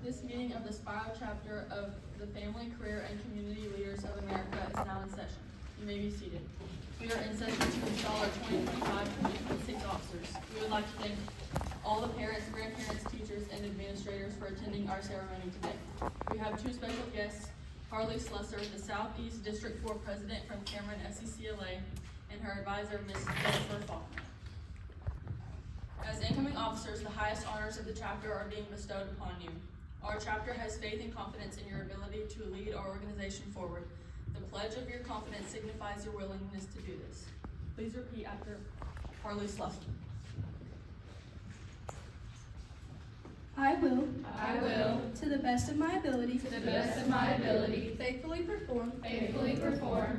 This meeting of the Spiral Chapter of the Family, Career, and Community Leaders of America is now in session. You may be seated. We are in session to install our 2025-2026 officers. We would like to thank all the parents, grandparents, teachers, and administrators for attending our ceremony today. We have two special guests, Harley Slusser, the Southeast District 4 President from Cameron Fccla, and her advisor, Ms. Jennifer Faulkner. As incoming officers, the highest honors of the chapter are being bestowed upon you. Our chapter has faith and confidence in your ability to lead our organization forward. The pledge of your confidence signifies your willingness to do this. Please repeat after Harley Slusser. I will, to the best of my ability, faithfully perform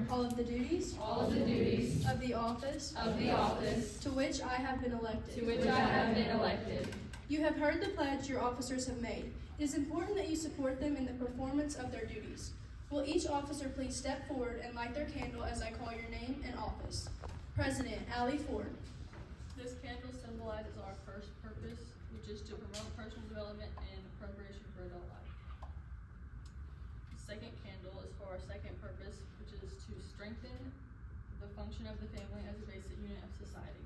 all of the duties of the office the to which I have been elected. to which I have been elected. You have heard the pledge your officers have made. It is important that you support them in the performance of their duties. Will each officer please step forward and light their candle as I call your name and office? President Allie Ford. This candle symbolizes our first purpose, which is to promote personal development and preparation for adult life. The second candle is for our second purpose, which is to strengthen the function of the family as a basic unit of society.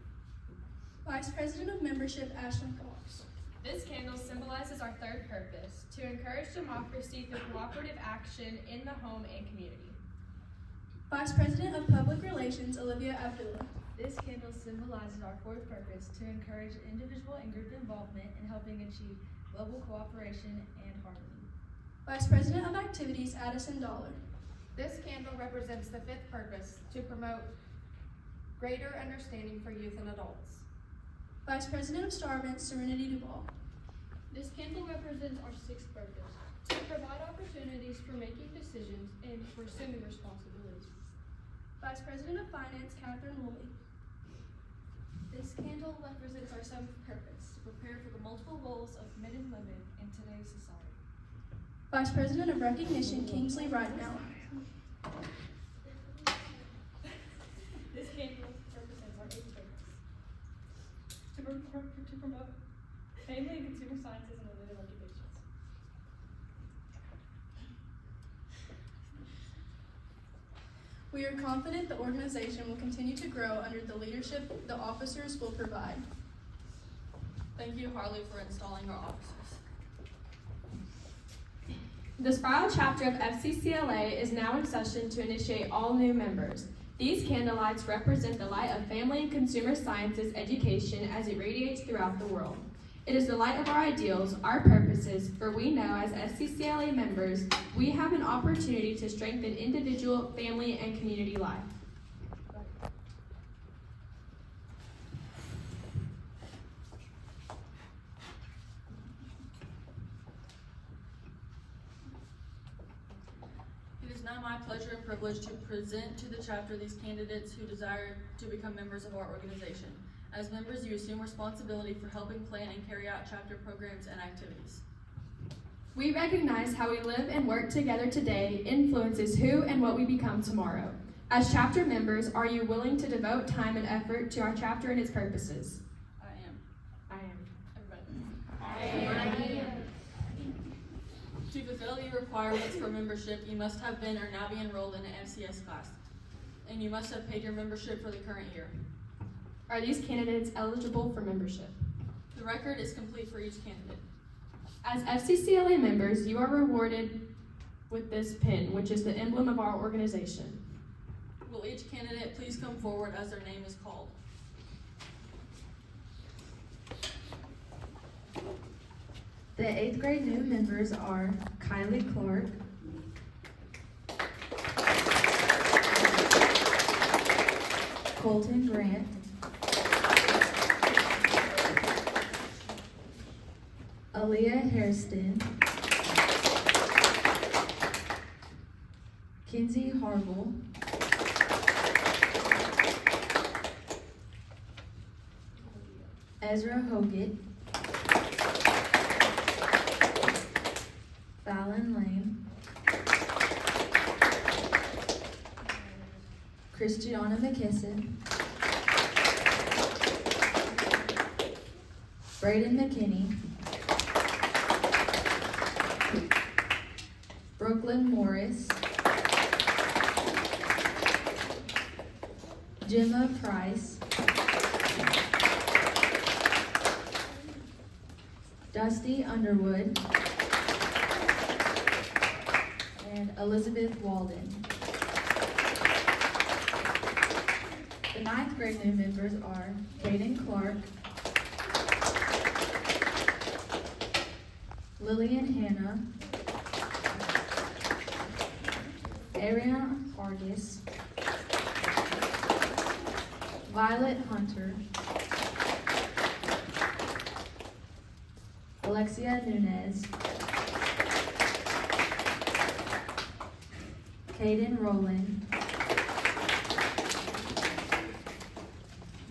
Vice President of Membership Ashlyn Cox. This candle symbolizes our third purpose, to encourage democracy through cooperative action in the home and community. Vice President of Public Relations Olivia Abdullah. This candle symbolizes our fourth purpose, to encourage individual and group involvement in helping achieve global cooperation and harmony. Vice President of Activities Addison Dollar. This candle represents the fifth purpose, to promote greater understanding for youth and adults. Vice President of Star Events Serenity Duval. This candle represents our sixth purpose, to provide opportunities for making decisions and for assuming responsibilities. Vice President of Finance Catherine Woolley. This candle represents our seventh purpose, to prepare for the multiple roles of men and women in today's society. Vice President of Recognition Kingsley Ridenhour. This candle represents our eighth purpose, to promote family and consumer sciences and related occupations. We are confident the organization will continue to grow under the leadership the officers will provide. Thank you, Harley, for installing our officers. The Spiral Chapter of Fccla is now in session to initiate all new members. These candlelights represent the light of family and consumer sciences education as it radiates throughout the world. It is the light of our ideals, our purposes, for we know as Fccla members, we have an opportunity to strengthen individual, family, and community life. It is now my pleasure and privilege to present to the chapter these candidates who desire to become members of our organization. As members, you assume responsibility for helping plan and carry out chapter programs and activities. We recognize how we live and work together today influences who and what we become tomorrow. As chapter members, are you willing to devote time and effort to our chapter and its purposes? I am. Everybody. Everybody. To fulfill the requirements for membership, you must have been or now be enrolled in an FCS class, and you must have paid your membership for the current year. Are these candidates eligible for membership? The record is complete for each candidate. As Fccla members, you are rewarded with this pin, which is the emblem of our organization. Will each candidate please come forward as their name is called? The 8th grade new members are Kylie Clark, Colton Grant, Aaliyah Hairston, Kinsey Harville, Ezra Hoggett, Fallon Lane, Christiana McKisson, Braden McKinney, Brooklyn Morris, Gemma Price, Dusty Underwood, and Elizabeth Walden. The 9th grade new members are Caden Clark, Lillian Hanna, Ariana Argus, Violet Hunter, Alexia Nunez, Caden Rowland,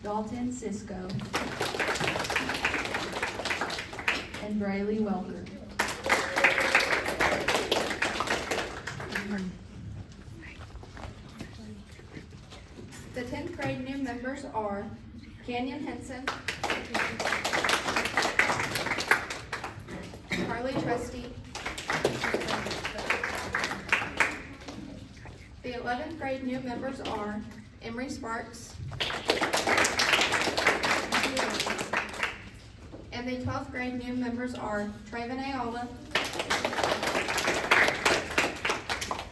Dalton Cisco, and Braylee Welker. The 10th grade new members are Canyon Henson, Carly Trusty. The 11th grade new members are Emery Sparks, and the 12th grade new members are Traven Ayala,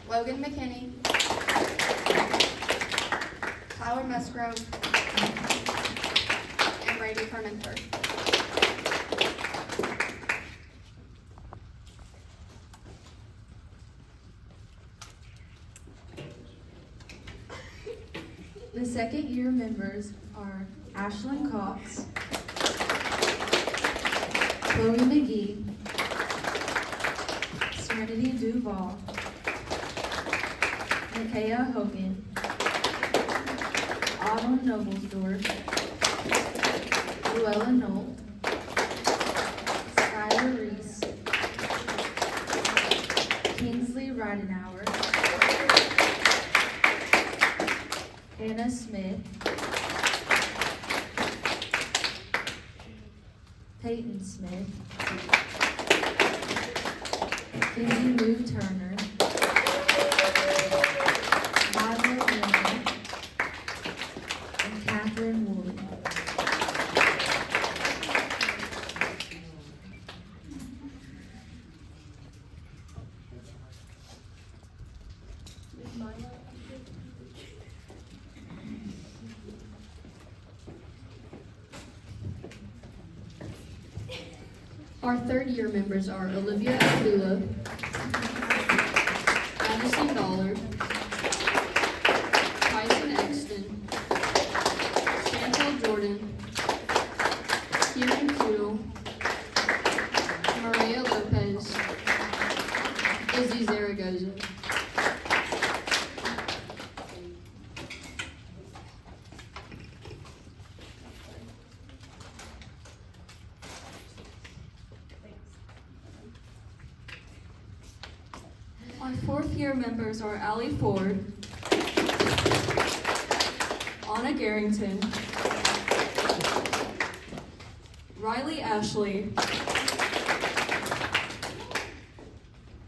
Logan McKinney, Tyler Musgrove, and Brady Fermenter. The 2nd year members are Ashlyn Cox, Chloe McGee, Serenity Duval, Micaiah Hogan, Autumn Noblesdorf, Luella Knoll, Skylar Reese, Kingsley Ridenauer, Hannah Smith, Peyton Smith, Kenzie Lou Turner, Margaret Warner, and Catherine Woolley. Our 3rd year members are Olivia Fccla, Addison Dollar, Tyson Exton, Chantel Jordan, Kieran Poodle, Maria Lopez, Izzy Zaragoza. Our 4th year members are Allie Ford, Anna Garrington, Riley Ashley,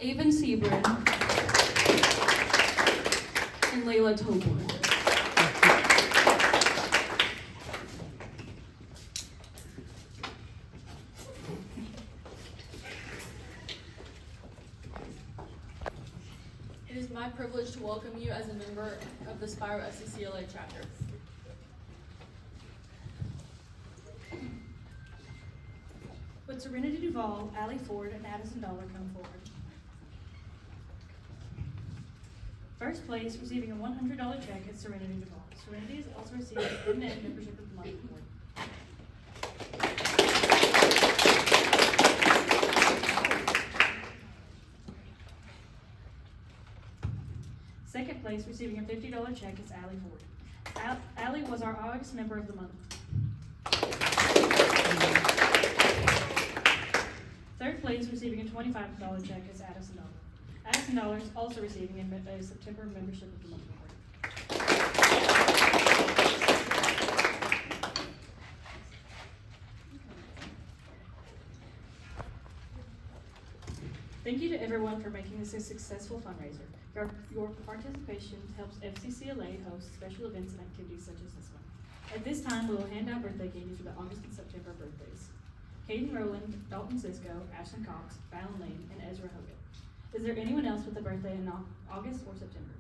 Avon Sebring, and Layla Toborn. It is my privilege to welcome you as a member of the Spiro Fccla chapter. Would Serenity Duval, Allie Ford, and Addison Dollar come forward? First place, receiving a $100 check, is Serenity Duval. Serenity is also receiving an M&M membership of the month award. Second place, receiving a $50 check, is Allie Ford. Allie was our August member of the month. Third place, receiving a $25 check, is Addison Dollar. Addison Dollar is also receiving a September membership of the month award. Thank you to everyone for making this a successful fundraiser. Your participation helps FCCLA host special events and activities such as this one. At this time, we will hand out birthday candy for the August and September birthdays. Caden Rowland, Dalton Cisco, Ashlyn Cox, Fallon Lane, and Ezra Hogan. Is there anyone else with a birthday in August or September?